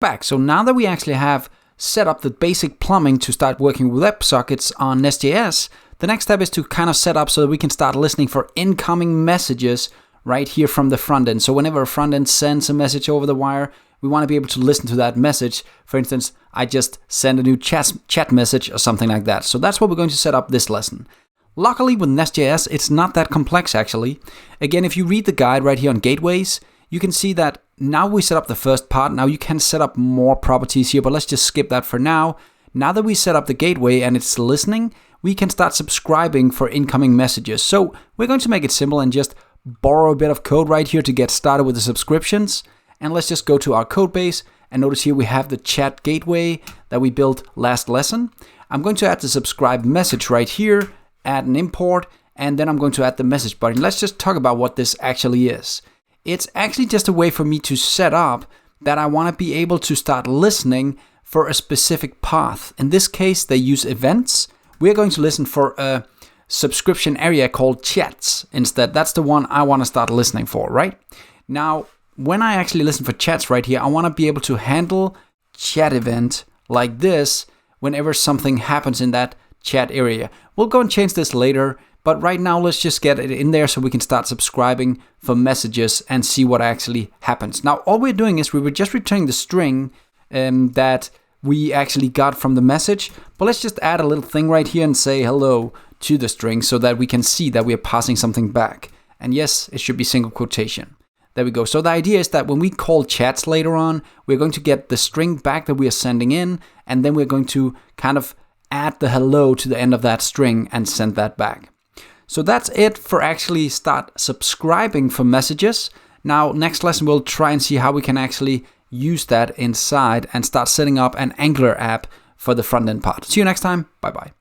Back. So now that we actually have set up the basic plumbing to start working with WebSockets on NestJS, the next step is to kind of set up so that we can start listening for incoming messages right here from the front end. So whenever a front end sends a message over the wire, we want to be able to listen to that message. For instance, I just send a new chat message or something like that. So that's what we're going to set up this lesson. Luckily with NestJS, it's not that complex actually. Again, if you read the guide right here on gateways, you can see that now we set up the first part. Now you can set up more properties here, but let's just skip that for now. Now that we set up the gateway and it's listening, we can start subscribing for incoming messages. So we're going to make it simple and just borrow a bit of code right here to get started with the subscriptions. And let's just go to our code base and notice here we have the chat gateway that we built last lesson. I'm going to add the subscribe message right here, add an import, and then I'm going to add the message button. Let's just talk about what this actually is. It's actually just a way for me to set up that I want to be able to start listening for a specific path. In this case, they use events. We're going to listen for a subscription area called chats instead. That's the one I want to start listening for, right? Now, when I actually listen for chats right here, I want to be able to handle chat event like this whenever something happens in that chat area. We'll go and change this later, but right now let's just get it in there so we can start subscribing for messages and see what actually happens. Now, all we're doing is we were just returning the string that we actually got from the message, but let's just add a little thing right here and say hello to the string so that we can see that we are passing something back. And yes, it should be single quotation. There we go. So the idea is that when we call chats later on, we're going to get the string back that we are sending in, and then we're going to kind of add the hello to the end of that string and send that back. So that's it for actually start subscribing for messages. Now, next lesson, we'll try and see how we can actually use that inside and start setting up an Angular app for the front end part. See you next time. Bye-bye.